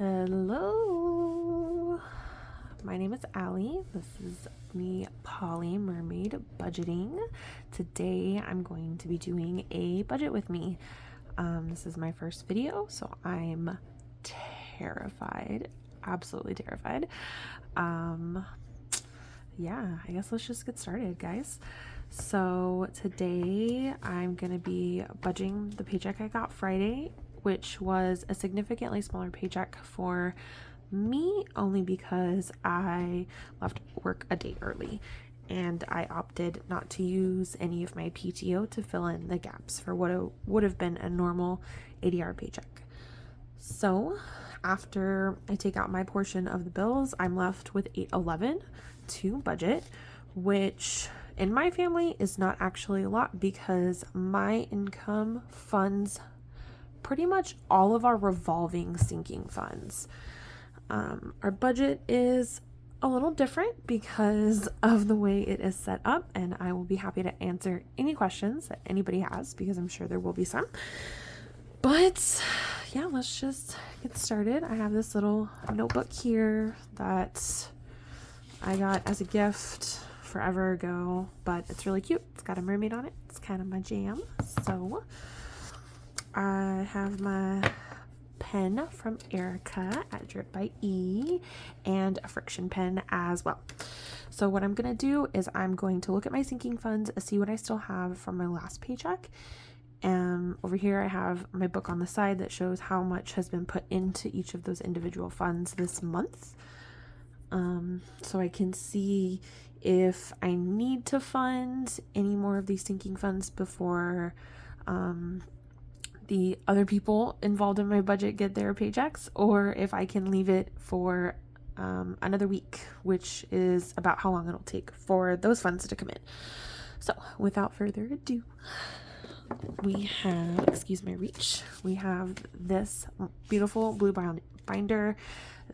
Hello, my name is Allie. This is me, Polly Mermaid Budgeting. Today I'm going to be doing a budget with me. This is my first video, so I'm terrified, absolutely terrified. Yeah, I guess let's just get started, guys. So today I'm going to be budgeting the paycheck I got Friday, which was a significantly smaller paycheck for me only because I left work a day early and I opted not to use any of my PTO to fill in the gaps for what would have been a normal 80-hour paycheck. So after I take out my portion of the bills, I'm left with $811 to budget, which in my family is not actually a lot because my income funds pretty much all of our revolving sinking funds. Our budget is a little different because of the way it is set up, and I will be happy to answer any questions that anybody has because I'm sure there will be some. But yeah, let's just get started. I have this little notebook here that I got as a gift forever ago, but it's really cute. It's got a mermaid on it. It's kind of my jam. So I have my pen from Erica at Drip by E and a friction pen as well. So what I'm going to do is I'm going to look at my sinking funds, see what I still have from my last paycheck. Over here I have my book on the side that shows how much has been put into each of those individual funds this month. So I can see if I need to fund any more of these sinking funds before the other people involved in my budget get their paychecks, or if I can leave it for another week, which is about how long it'll take for those funds to come in. So without further ado, we have, excuse my reach, we have this beautiful blue binder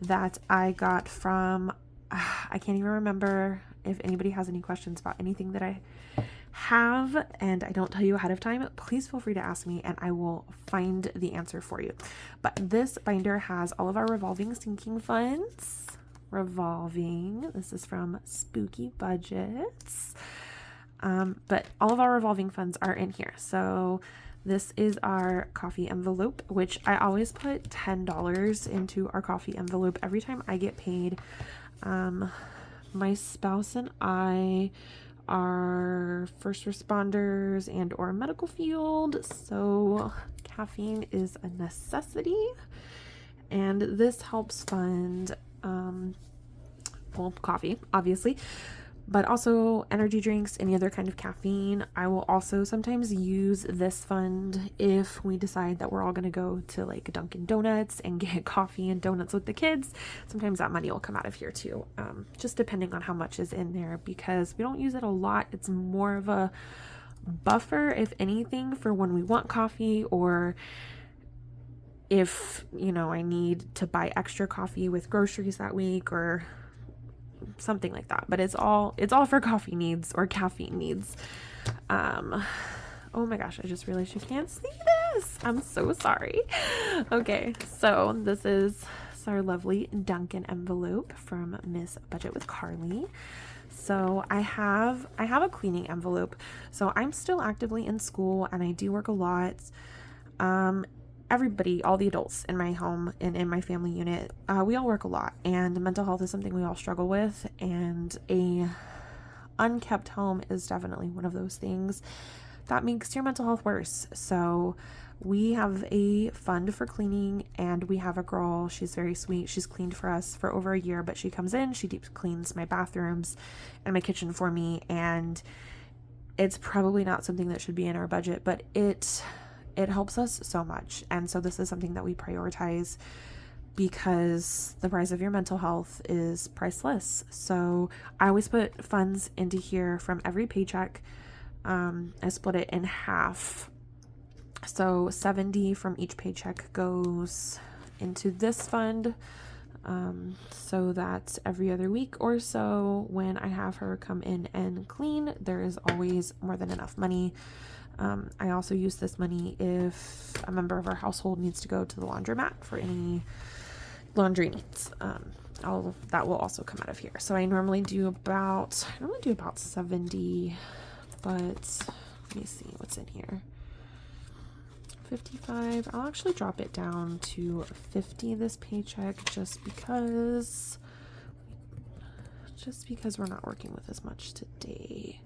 that I got from, I can't even remember. If anybody has any questions about anything that I have and I don't tell you ahead of time, please feel free to ask me and I will find the answer for you. But this binder has all of our revolving sinking funds. This is from Spooky Budgets. But all of our revolving funds are in here. So this is our coffee envelope, which I always put $10 into our coffee envelope every time I get paid. My spouse and I are first responders and or medical field, so caffeine is a necessity, and this helps fund coffee obviously, but also energy drinks, any other kind of caffeine. I will also sometimes use this fund if we decide that we're all going to go to like Dunkin' Donuts and get coffee and donuts with the kids. Sometimes that money will come out of here too, just depending on how much is in there, because we don't use it a lot. It's more of a buffer, if anything, for when we want coffee, or if, I need to buy extra coffee with groceries that week or something like that. But it's all for coffee needs or caffeine needs. Oh my gosh, I just realized you can't see this. I'm so sorry. Okay, so this is our lovely Dunkin' envelope from Miss Budget with Carly. So I have a cleaning envelope. So I'm still actively in school and I do work a lot. Everybody, all the adults in my home and in my family unit, we all work a lot, and mental health is something we all struggle with, and a unkept home is definitely one of those things that makes your mental health worse. So we have a fund for cleaning, and we have a girl, she's very sweet, she's cleaned for us for over a year, but she comes in, she deep cleans my bathrooms and my kitchen for me, and it's probably not something that should be in our budget, but it helps us so much. And so this is something that we prioritize because the price of your mental health is priceless. So I always put funds into here from every paycheck. I split it in half. So 70 from each paycheck goes into this fund. So that every other week or so, when I have her come in and clean, there is always more than enough money. I also use this money if a member of our household needs to go to the laundromat for any laundry needs. All that will also come out of here. So I normally do about 70, but let me see what's in here. 55. I'll actually drop it down to 50 this paycheck just because we're not working with as much today.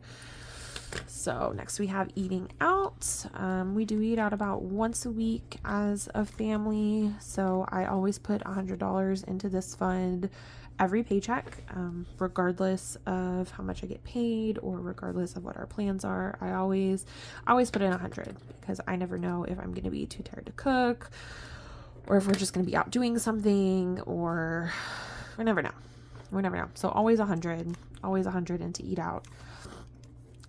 So next we have eating out. We do eat out about once a week as a family. So I always put $100 into this fund every paycheck, regardless of how much I get paid or regardless of what our plans are. I always put in 100 because I never know if I'm going to be too tired to cook or if we're just going to be out doing something, or we never know. So always 100 into eat out.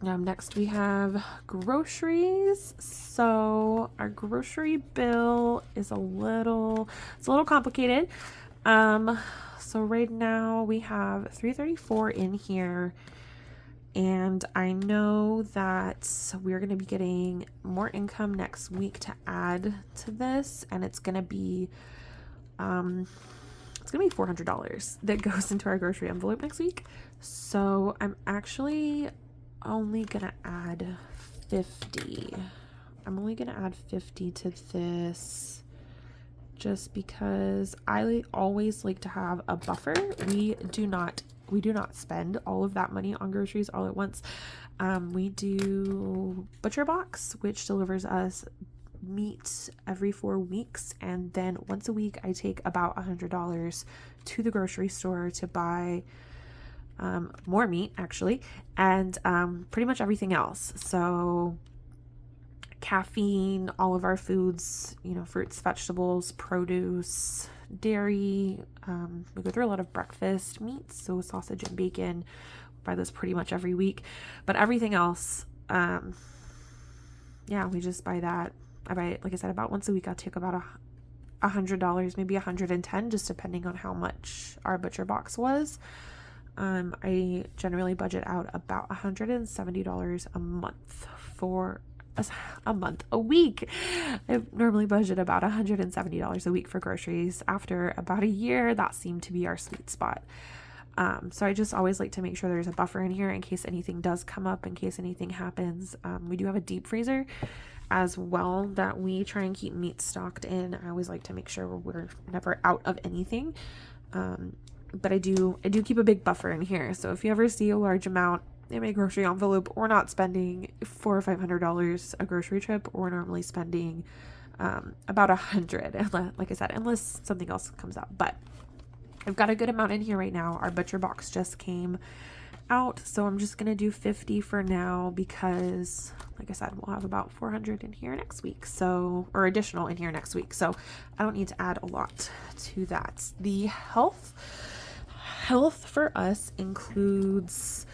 Next we have groceries. So our grocery bill is a little complicated. So right now we have $334 in here, and I know that we're going to be getting more income next week to add to this, and it's going to be $400 that goes into our grocery envelope next week. So I'm actually only gonna add 50. I'm only gonna add 50 to this just because I always like to have a buffer. We do not spend all of that money on groceries all at once. We do Butcher Box, which delivers us meat every 4 weeks, and then once a week I take about $100 to the grocery store to buy more meat actually, and pretty much everything else. So caffeine, all of our foods, fruits, vegetables, produce, dairy. We go through a lot of breakfast meats, so sausage and bacon. We buy those pretty much every week, but everything else, we just buy that. I buy it, like I said, about once a week. I'll take about $100, maybe $110, just depending on how much our Butcher Box was. I generally budget out about $170 a month for a week. I normally budget about $170 a week for groceries. After about a year, that seemed to be our sweet spot. So I just always like to make sure there's a buffer in here in case anything does come up, in case anything happens. We do have a deep freezer as well that we try and keep meat stocked in. I always like to make sure we're never out of anything. But I do keep a big buffer in here. So if you ever see a large amount in my grocery envelope, we're not spending $400 or $500 a grocery trip. We're normally spending about $100, like I said, unless something else comes up. But I've got a good amount in here right now. Our Butcher Box just came out, so I'm just gonna do 50 for now because, like I said, we'll have about 400 in here next week, or additional in here next week, so I don't need to add a lot to that. The health for us includes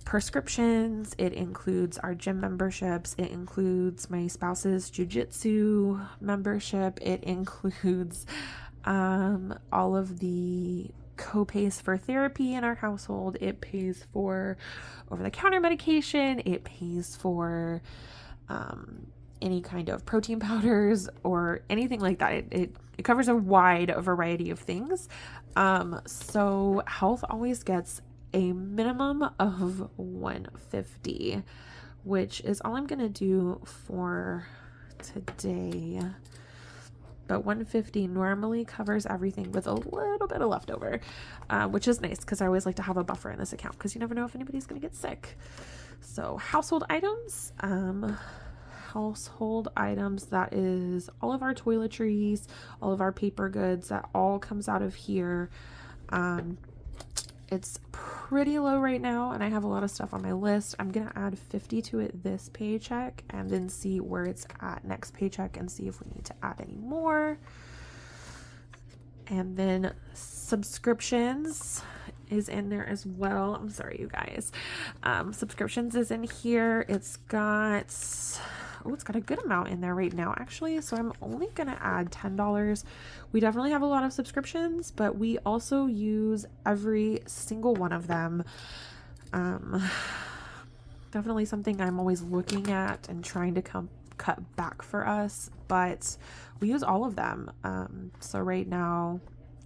prescriptions. It includes our gym memberships. It includes my spouse's jiu-jitsu membership. It includes all of the co-pays for therapy in our household. It pays for over-the-counter medication. It pays for any kind of protein powders or anything like that. It covers a wide variety of things. So health always gets a minimum of $150, which is all I'm gonna do for today. But $150 normally covers everything with a little bit of leftover, which is nice because I always like to have a buffer in this account because you never know if anybody's going to get sick. So household items, that is all of our toiletries, all of our paper goods, that all comes out of here. It's pretty low right now, and I have a lot of stuff on my list. I'm going to add 50 to it this paycheck and then see where it's at next paycheck and see if we need to add any more. And then subscriptions is in there as well. I'm sorry, you guys. Subscriptions is in here. It's got a good amount in there right now, actually. So I'm only going to add $10. We definitely have a lot of subscriptions, but we also use every single one of them. Definitely something I'm always looking at and trying to cut back for us, but we use all of them. So right now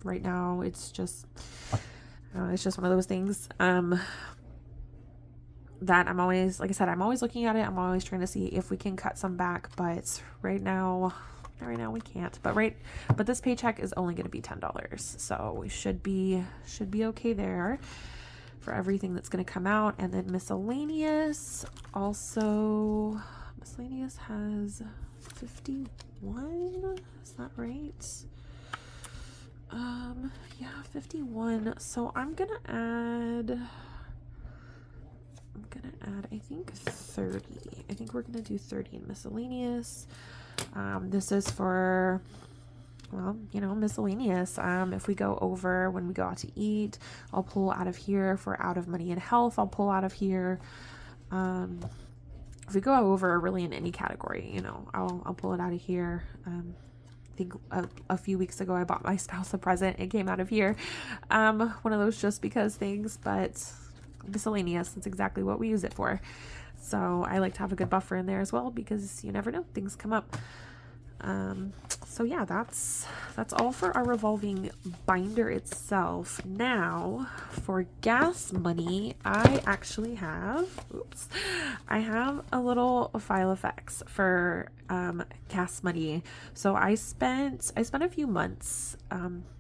it's just one of those things that I'm always, like I said, I'm always looking at it. I'm always trying to see if we can cut some back, but right now we can't. But this paycheck is only going to be $10, so we should be okay there for everything that's going to come out. And then miscellaneous has 51. Is that right? Yeah, 51. So I'm gonna add, I think 30. I think we're gonna do 30 in miscellaneous. This is for, well, miscellaneous. If we go over when we go out to eat, I'll pull out of here. For out of money and health, I'll pull out of here. If we go over really in any category, I'll pull it out of here. I think a few weeks ago I bought my spouse a present. It came out of here. One of those just because things, but miscellaneous, that's exactly what we use it for. So I like to have a good buffer in there as well, because you never know, things come up. So yeah, that's all for our revolving binder itself. Now for gas money, I actually have a little file effects for gas money. So I spent a few months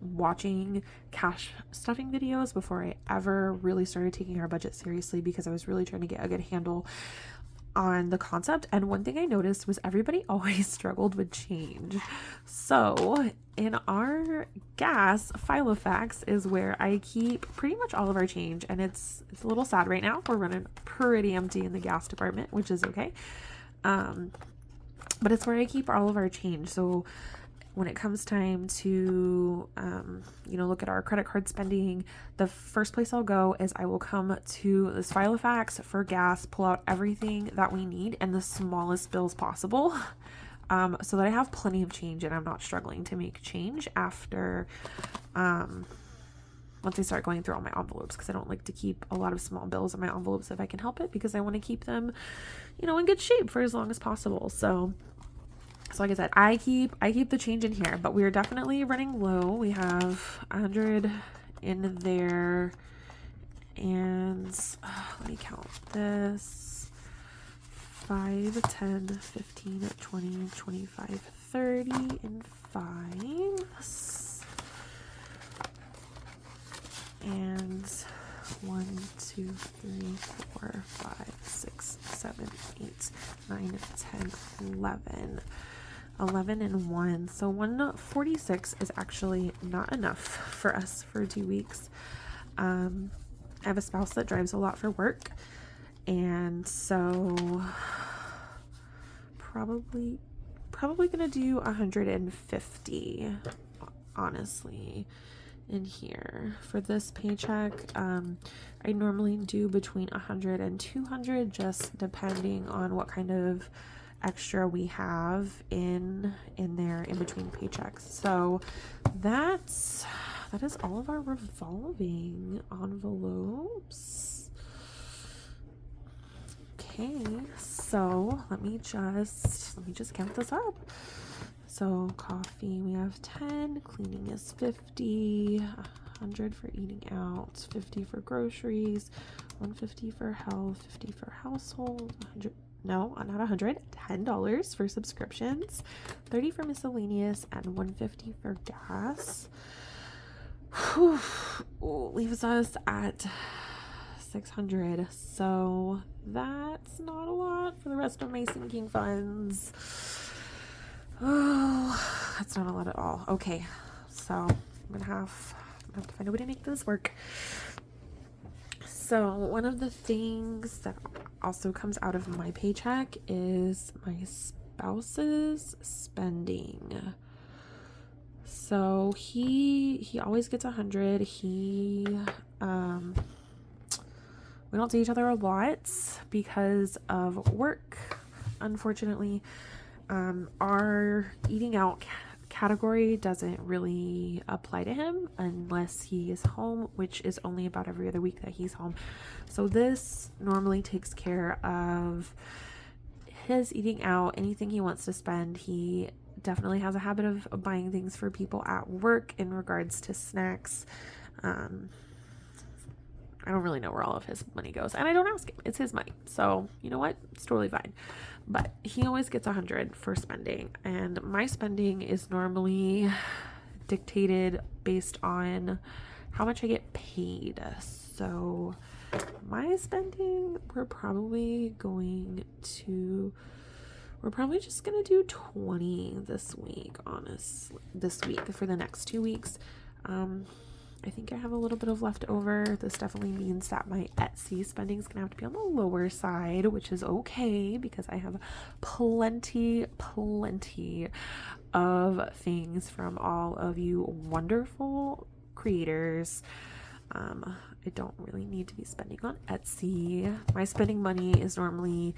watching cash stuffing videos before I ever really started taking our budget seriously, because I was really trying to get a good handle on the concept. And one thing I noticed was everybody always struggled with change. So in our gas, file of facts is where I keep pretty much all of our change, and it's a little sad right now. We're running pretty empty in the gas department, which is okay. But it's where I keep all of our change. So when it comes time to, look at our credit card spending, the first place I'll go is I will come to this file of facts for gas, pull out everything that we need and the smallest bills possible, so that I have plenty of change and I'm not struggling to make change after, once I start going through all my envelopes, because I don't like to keep a lot of small bills in my envelopes if I can help it, because I want to keep them, in good shape for as long as possible. So like I said, I keep the change in here, but we're definitely running low. We have 100 in there, and let me count this: 5, 10, 15, 20, 25, 30 in 5s, and 1, 2, 3, 4, 5, 6, 7, 8, 9, 10, 11 and 1. So 146 is actually not enough for us for 2 weeks. I have a spouse that drives a lot for work, and so probably gonna do 150, honestly, in here for this paycheck. I normally do between 100 and 200, just depending on what kind of extra we have in there in between paychecks. So that is all of our revolving envelopes. Okay, so let me just count this up. So coffee, we have 10, cleaning is 50, 100 for eating out, 50 for groceries, 150 for health, 50 for household, 100, no, not 100, $10 for subscriptions, 30 for miscellaneous, and 150 for gas. Whew. Ooh, leaves us at 600. So that's not a lot for the rest of my sinking funds. Oh, that's not a lot at all. Okay, so I'm gonna have to find a way to make this work. So one of the things that also comes out of my paycheck is my spouse's spending. So he always gets 100. We don't see each other a lot because of work, unfortunately. Our eating out category doesn't really apply to him unless he is home, which is only about every other week that he's home. So this normally takes care of his eating out, anything he wants to spend. He definitely has a habit of buying things for people at work in regards to snacks. I don't really know where all of his money goes, and I don't ask him. It's his money. So you know what? It's totally fine. But he always gets 100 for spending, and my spending is normally dictated based on how much I get paid. So my spending, we're probably just gonna do 20 this week, honestly. This week for the next 2 weeks. I think I have a little bit of leftover. This definitely means that my Etsy spending is gonna have to be on the lower side, which is okay because I have plenty of things from all of you wonderful creators. I don't really need to be spending on Etsy. My spending money is normally,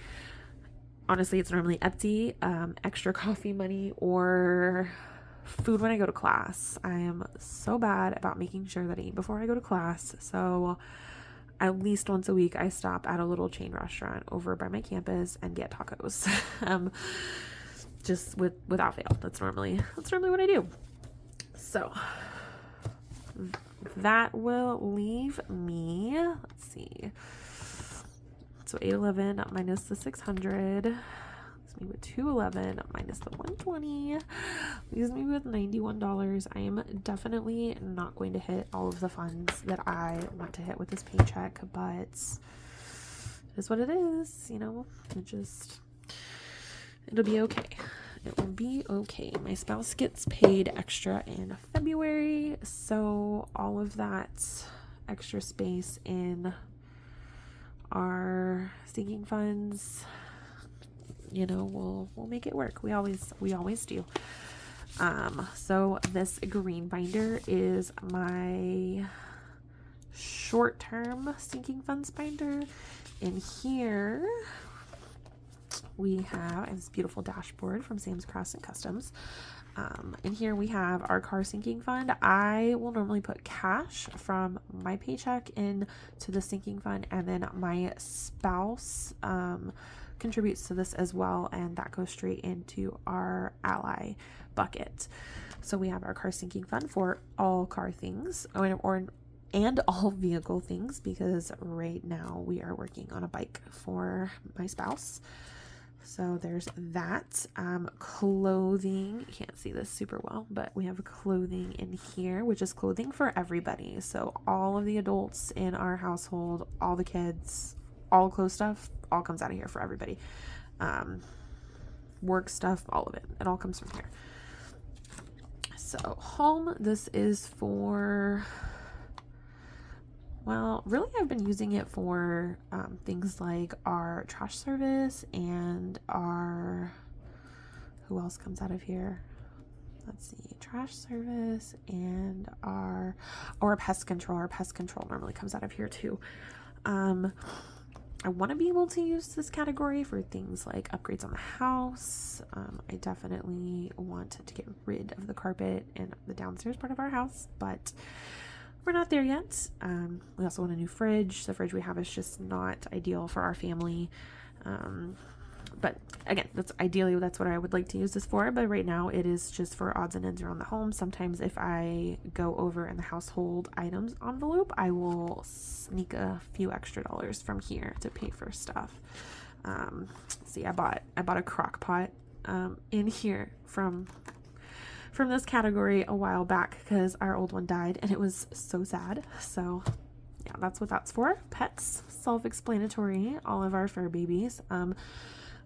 honestly, it's normally Etsy, extra coffee money, or food when I go to class. I am so bad about making sure that I eat before I go to class. So at least once a week, I stop at a little chain restaurant over by my campus and get tacos. Just without fail. That's normally what I do. So that will leave me, let's see. So 811 minus the 600. Leaves me with 211 minus the 120. Leaves me with $91. I am definitely not going to hit all of the funds that I want to hit with this paycheck, but it is what it is, you know. It'll be okay. It will be okay. My spouse gets paid extra in February, so all of that extra space in our sinking funds, you know, we'll make it work. We always do. So this green binder is my short-term sinking funds binder. In here we have this beautiful dashboard from Sam's Crafts and Customs. In here we have our car sinking fund. I will normally put cash from my paycheck into the sinking fund, and then my spouse contributes to this as well, and that goes straight into our ally bucket. So we have our car sinking fund for all car things, and all vehicle things, because right now we are working on a bike for my spouse. So there's that. Clothing, you can't see this super well, but we have clothing in here, which is clothing for everybody. So all of the adults in our household, all the kids, all clothes stuff, all comes out of here for everybody. Work stuff, all of it. It all comes from here. So home, this is for, well, really I've been using it for things like our trash service and our, who else comes out of here? Let's see, trash service and our pest control. Our pest control normally comes out of here too. I want to be able to use this category for things like upgrades on the house. I definitely want to get rid of the carpet in the downstairs part of our house, but we're not there yet. We also want a new fridge. The fridge we have is just not ideal for our family. But again, that's what I would like to use this for. But right now it is just for odds and ends around the home. Sometimes if I go over in the household items envelope, I will sneak a few extra dollars from here to pay for stuff. See, I bought a crock pot in here from this category a while back because our old one died and it was so sad. So yeah, that's what that's for. Pets, self-explanatory, all of our fur babies.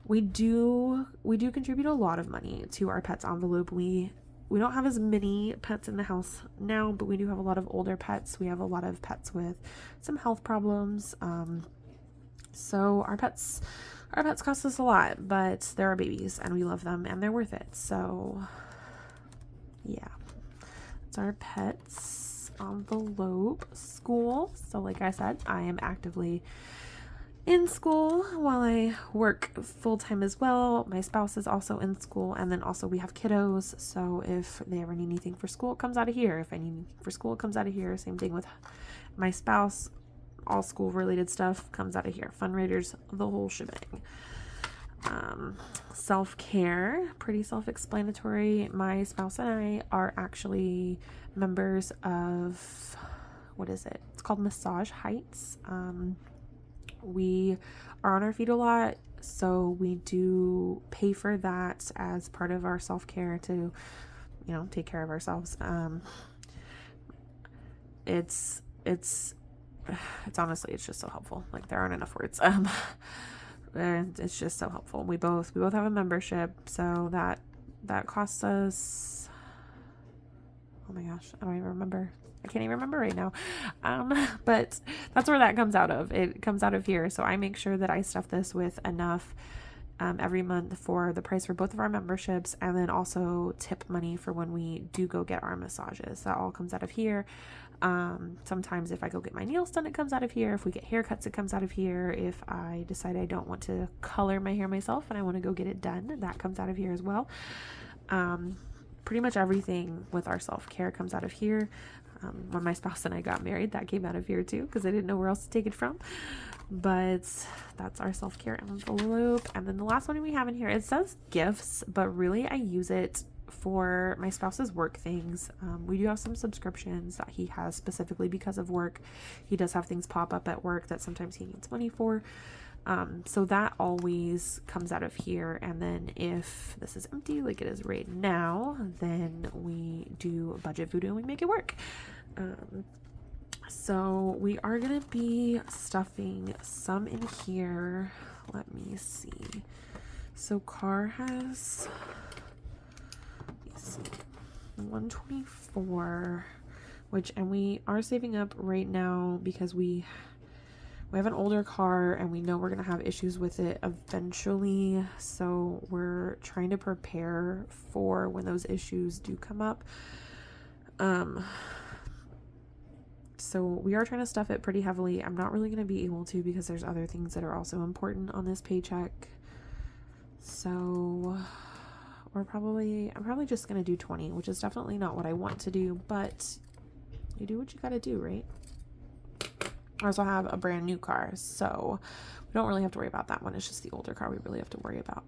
We do contribute a lot of money to our pets envelope. We don't have as many pets in the house now, but we do have a lot of older pets. We have a lot of pets with some health problems. So our pets cost us a lot, but they're our babies and we love them and they're worth it. So yeah, it's our pets envelope. School. So like I said, I am actively in school while I work full-time as well. My spouse is also in school, and then also we have kiddos, so if they ever need anything for school, it comes out of here. If I need for school, it comes out of here. Same thing with my spouse. All school related stuff comes out of here. Fundraisers, the whole shebang. Self-care, pretty self-explanatory. My spouse and I are actually members of, what is it? It's called Massage Heights. We are on our feet a lot, so we do pay for that as part of our self-care to, take care of ourselves. It's honestly, it's just so helpful. Like, there aren't enough words. And it's just so helpful. We both have a membership, so that costs us, oh my gosh, I don't even remember. I can't even remember right now. But that's where that comes out of. It comes out of here. So I make sure that I stuff this with enough every month for the price for both of our memberships, and then also tip money for when we do go get our massages. That all comes out of here. Sometimes if I go get my nails done, it comes out of here. If we get haircuts, it comes out of here. If I decide I don't want to color my hair myself and I want to go get it done, that comes out of here as well. Pretty much everything with our self-care comes out of here. When my spouse and I got married, that came out of here too, because I didn't know where else to take it from. But that's our self-care envelope. And then the last one we have in here, it says gifts, but really I use it for my spouse's work things. We do have some subscriptions that he has specifically because of work. He does have things pop up at work that sometimes he needs money for. So that always comes out of here. And then if this is empty, like it is right now, then we do budget voodoo and we make it work. So we are going to be stuffing some in here. Let me see. So Car has, let's see, 124, and we are saving up right now because we have an older car and we know we're going to have issues with it eventually. So we're trying to prepare for when those issues do come up. So we are trying to stuff it pretty heavily. I'm not really going to be able to because there's other things that are also important on this paycheck. So I'm probably just going to do 20, which is definitely not what I want to do, but you do what you got to do, right? I also have a brand new car, so we don't really have to worry about that one. It's just the older car we really have to worry about.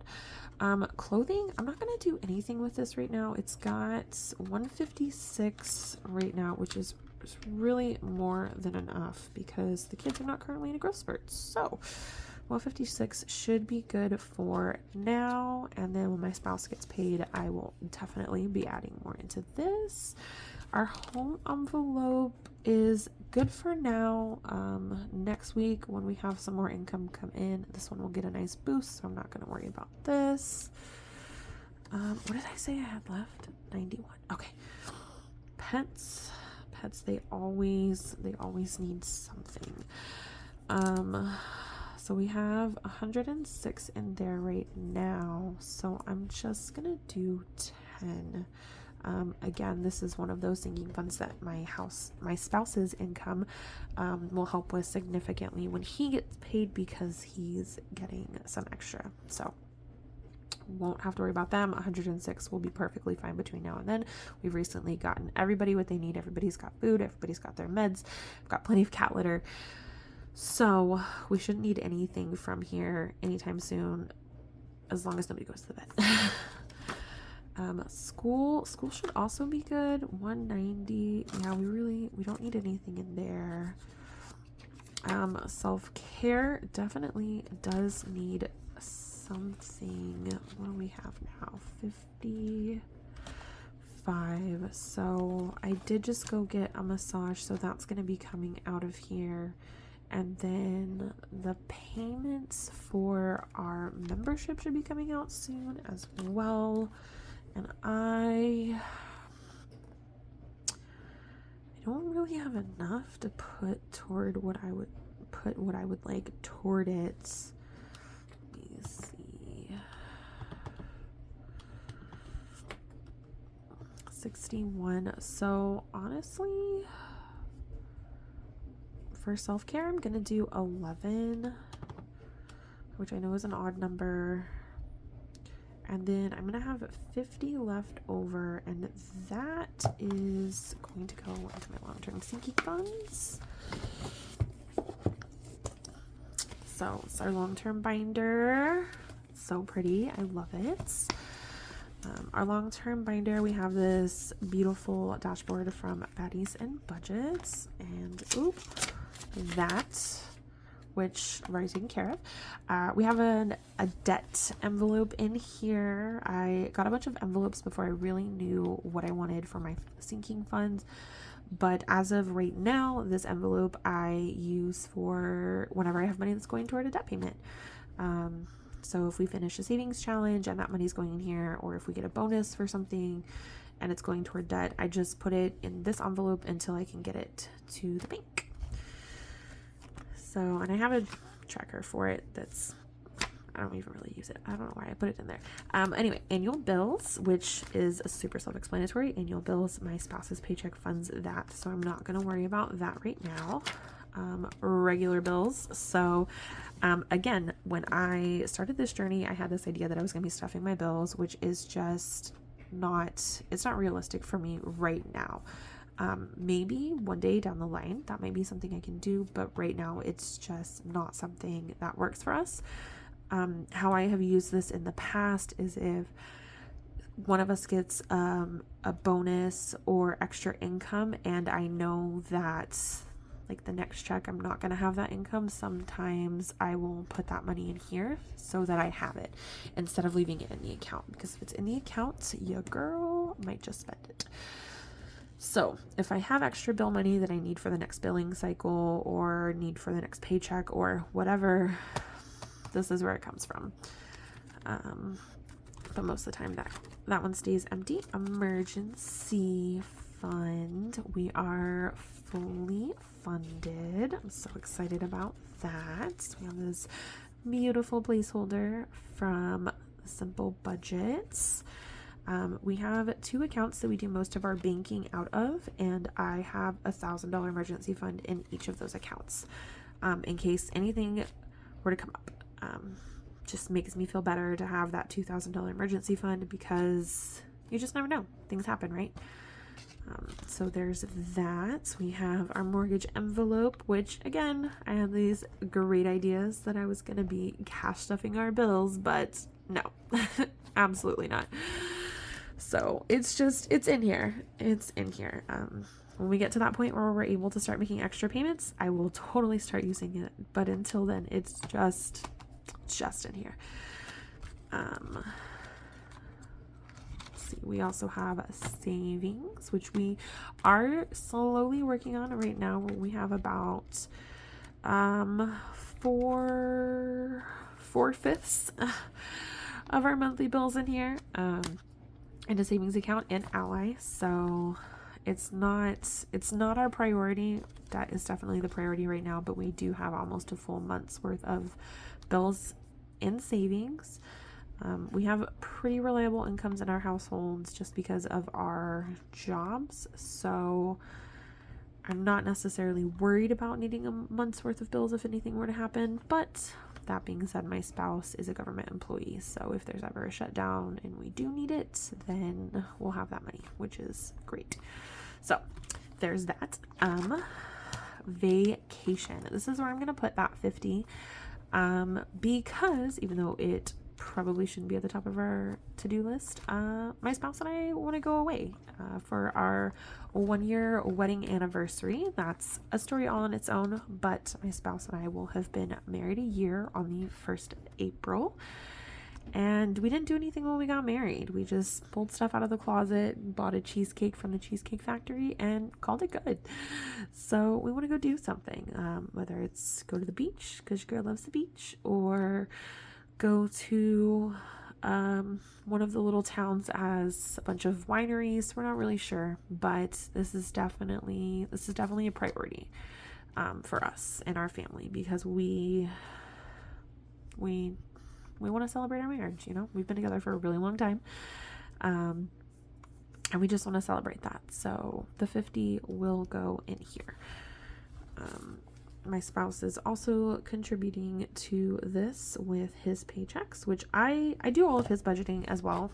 Clothing, I'm not going to do anything with this right now. It's got 156 right now, which is really more than enough because the kids are not currently in a growth spurt. So 156 should be good for now. And then when my spouse gets paid, I will definitely be adding more into this. Our home envelope is good for now. Next week when we have some more income come in, this one will get a nice boost, so I'm not going to worry about this. What did I say I had left? 91. Okay. Pets, they always need something. So we have 106 in there right now, so I'm just gonna do 10. Again, this is one of those sinking funds that my spouse's income will help with significantly when he gets paid because he's getting some extra. So won't have to worry about them. 106 will be perfectly fine between now and then. We've recently gotten everybody what they need. Everybody's got food. Everybody's got their meds. I've got plenty of cat litter. So we shouldn't need anything from here anytime soon, as long as nobody goes to the bed. School should also be good. 190. Yeah, we don't need anything in there. Self-care definitely does need something. What do we have now? 55. So I did just go get a massage, so that's going to be coming out of here. And then the payments for our membership should be coming out soon as well. And I don't really have enough to put toward what I would like toward it. Let me see. 61. So honestly, for self-care, I'm gonna do 11, which I know is an odd number. And then I'm gonna have 50 left over, and that is going to go into my long-term sinking funds. So it's our long-term binder. So pretty. I love it. Our long-term binder, we have this beautiful dashboard from Baddies and Budgets, and that, which I've already taken care of. We have a debt envelope in here. I got a bunch of envelopes before I really knew what I wanted for my sinking funds, but as of right now, this envelope I use for whenever I have money that's going toward a debt payment. So if we finish a savings challenge and that money's going in here, or if we get a bonus for something and it's going toward debt, I just put it in this envelope until I can get it to the bank. So, and I have a tracker for it that's, I don't even really use it. I don't know why I put it in there. Anyway, annual bills, which is a super self-explanatory. Annual bills, my spouse's paycheck funds that, so I'm not going to worry about that right now. Regular bills. So again, when I started this journey, I had this idea that I was going to be stuffing my bills, which is just it's not realistic for me right now. Maybe one day down the line that might be something I can do, but right now it's just not something that works for us. How I have used this in the past is if one of us gets a bonus or extra income and I know that like the next check I'm not going to have that income, sometimes I will put that money in here so that I have it instead of leaving it in the account, because if it's in the account, your girl might just spend it. So if I have extra bill money that I need for the next billing cycle or need for the next paycheck or whatever, this is where it comes from. But most of the time that one stays empty. Emergency fund. We are fully funded. I'm so excited about that. We have this beautiful placeholder from Simple Budgets. We have 2 accounts that we do most of our banking out of, and I have $1,000 emergency fund in each of those accounts, in case anything were to come up. Just makes me feel better to have that $2,000 emergency fund, because you just never know. Things happen, right? So there's that. We have our mortgage envelope, which again, I had these great ideas that I was going to be cash stuffing our bills, but no, absolutely not. So it's in here. It's in here. When we get to that point where we're able to start making extra payments, I will totally start using it. But until then, it's just in here. We also have savings, which we are slowly working on right now. We have about 4/5 of our monthly bills in here, in a savings account in Ally. So it's not our priority. That is definitely the priority right now, but we do have almost a full month's worth of bills in savings. We have pretty reliable incomes in our households just because of our jobs. So I'm not necessarily worried about needing a month's worth of bills if anything were to happen. But that being said, my spouse is a government employee. So if there's ever a shutdown and we do need it, then we'll have that money, which is great. So there's that. Vacation. This is where I'm going to put that 50. Because even though it probably shouldn't be at the top of our to-do list, my spouse and I want to go away for our 1-year wedding anniversary. That's a story all on its own, but my spouse and I will have been married a year on the 1st of April. And we didn't do anything when we got married. We just pulled stuff out of the closet, bought a cheesecake from the Cheesecake Factory, and called it good. So we want to go do something, whether it's go to the beach, because your girl loves the beach, or go to one of the little towns that has a bunch of wineries. We're not really sure, but this is definitely a priority for us and our family, because we want to celebrate our marriage. We've been together for a really long time, and we just want to celebrate that. So the 50 will go in here. My spouse is also contributing to this with his paychecks, which I do all of his budgeting as well.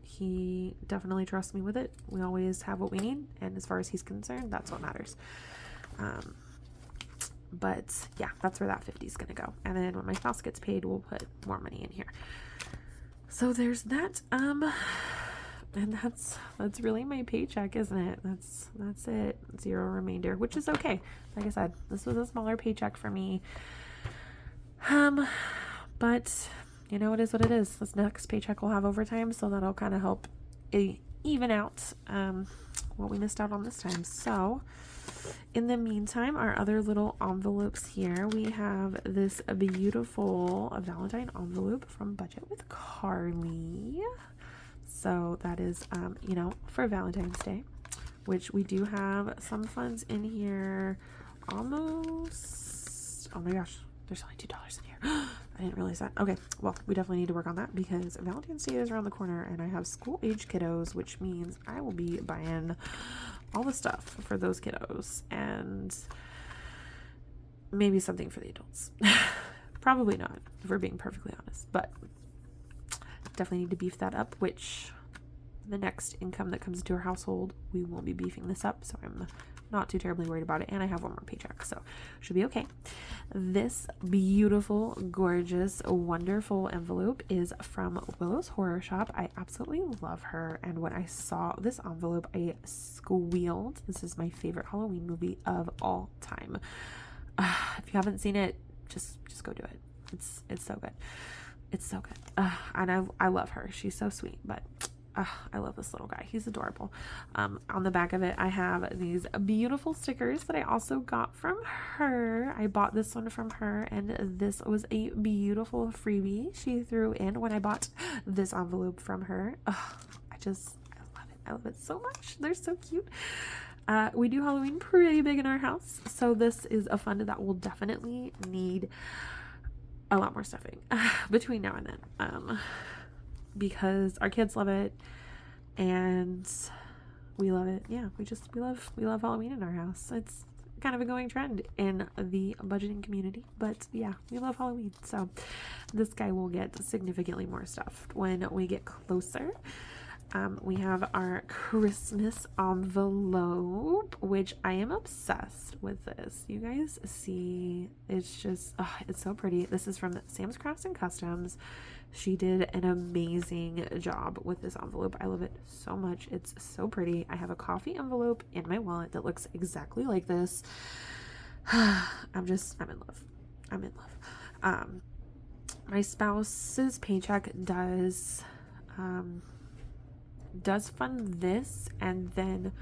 He definitely trusts me with it. We always have what we need, and as far as he's concerned, that's what matters. But yeah, that's where that 50 is going to go. And then when my spouse gets paid, we'll put more money in here. So there's that. And that's really my paycheck, isn't it? That's it. Zero remainder, which is okay. Like I said, this was a smaller paycheck for me. But you know, it is what it is. This next paycheck will have overtime, so that'll kind of help even out what we missed out on this time. So in the meantime, our other little envelopes here, we have this beautiful Valentine envelope from Budget with Carly. So that is, you know, for Valentine's Day, which we do have some funds in here. Almost, oh my gosh, there's only $2 in here. I didn't realize that. Okay, well, we definitely need to work on that because Valentine's Day is around the corner and I have school-age kiddos, which means I will be buying all the stuff for those kiddos and maybe something for the adults. Probably not, if we're being perfectly honest, but definitely need to beef that up, which the next income that comes into our household, we won't be beefing this up, so I'm not too terribly worried about it, and I have one more paycheck, so should be okay. This beautiful, gorgeous, wonderful envelope is from Willow's Horror Shop. I absolutely love her, and when I saw this envelope, I squealed. This is my favorite Halloween movie of all time. If you haven't seen it, just go do it. It's so good. It's so good. And I love her. She's so sweet, but I love this little guy. He's adorable. On the back of it, I have these beautiful stickers that I also got from her. I bought this one from her, and this was a beautiful freebie she threw in when I bought this envelope from her. I love it. I love it so much. They're so cute. We do Halloween pretty big in our house, so this is a fund that will definitely need a lot more stuffing between now and then, because our kids love it and we love it. Yeah, we love Halloween in our house. It's kind of a going trend in the budgeting community, but yeah, we love Halloween. So this guy will get significantly more stuffed when we get closer. We have our Christmas envelope, which I am obsessed with this. You guys see, it's just, it's so pretty. This is from Sam's Crafts and Customs. She did an amazing job with this envelope. I love it so much. It's so pretty. I have a coffee envelope in my wallet that looks exactly like this. I'm in love. I'm in love. My spouse's paycheck does fund this, and then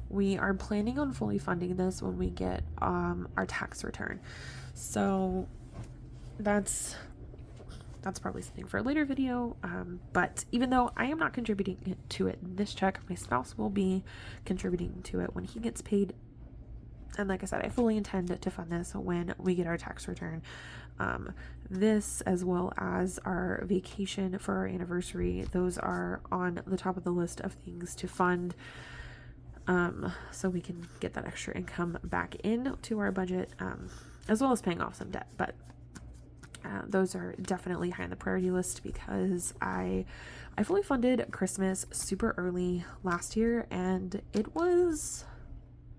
we are planning on fully funding this when we get our tax return. So that's probably something for a later video, but even though I am not contributing to it in this check, my spouse will be contributing to it when he gets paid. And like I said, I fully intend to fund this when we get our tax return. This, as well as our vacation for our anniversary, those are on the top of the list of things to fund, so we can get that extra income back into our budget, as well as paying off some debt. But those are definitely high on the priority list because I fully funded Christmas super early last year, and it was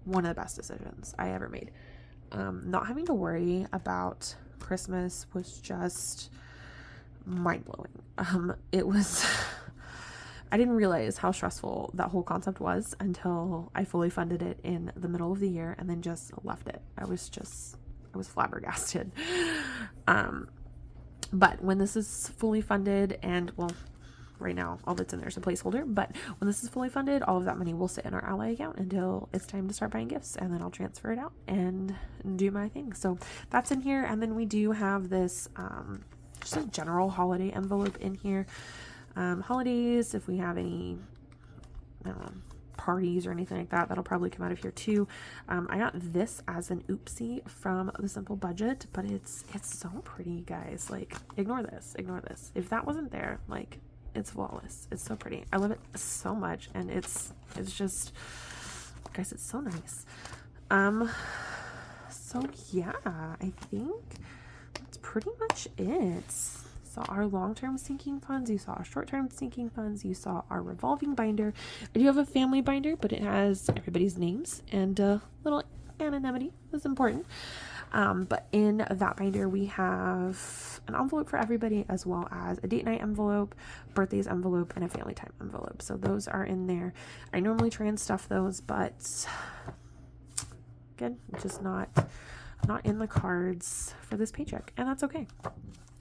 one of the best decisions I ever made. Not having to worry about Christmas was just mind-blowing. It was I didn't realize how stressful that whole concept was until I fully funded it in the middle of the year and then just left it. I was flabbergasted. But when this is fully funded, and well, right now all that's in there is a placeholder, but when this is fully funded, all of that money will sit in our Ally account until it's time to start buying gifts, and then I'll transfer it out and do my thing. So that's in here. And then we do have this just a general holiday envelope in here. Holidays, if we have any parties or anything like that, that'll probably come out of here too. I got this as an oopsie from the Simple Budget, but it's so pretty, guys. Like, ignore this. If that wasn't there, like, it's flawless. It's so pretty. I love it so much, and it's just, guys, it's so nice. So yeah, I think that's pretty much it. So our long-term sinking funds, you saw our short-term sinking funds, you saw our revolving binder. I do have a family binder, but it has everybody's names and a little anonymity is important. But in that binder, we have an envelope for everybody, as well as a date night envelope, birthdays envelope, and a family time envelope. So those are in there. I normally try and stuff those, but again, just not in the cards for this paycheck, and that's okay.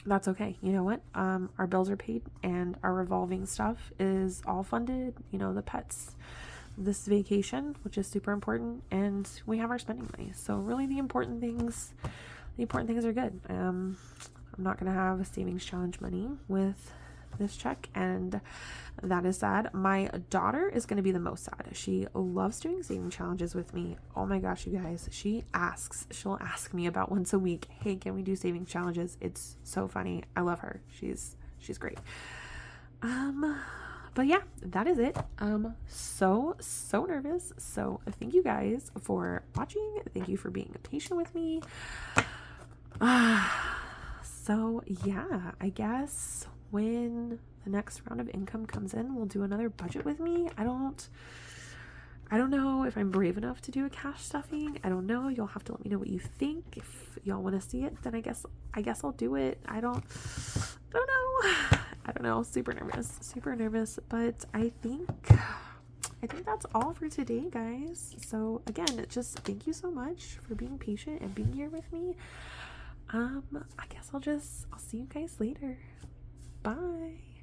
That's okay. You know what? Our bills are paid and our revolving stuff is all funded. You know, the pets, this vacation, which is super important, and we have our spending money. So really the important things are good. I'm not going to have a savings challenge money with this check, and that is sad. My daughter is going to be the most sad. She loves doing saving challenges with me. Oh my gosh, you guys, she'll ask me about once a week, hey, can we do saving challenges? It's so funny. I love her. She's great. But yeah, that is it. So nervous. So thank you guys for watching. Thank you for being patient with me. So yeah, I guess when the next round of income comes in, we'll do another budget with me. I don't know if I'm brave enough to do a cash stuffing. I don't know. You'll have to let me know what you think. If y'all want to see it, then I guess I'll do it. I don't know. Super nervous, but I think that's all for today, guys. So again, just thank you so much for being patient and being here with me. I guess I'll see you guys later. Bye.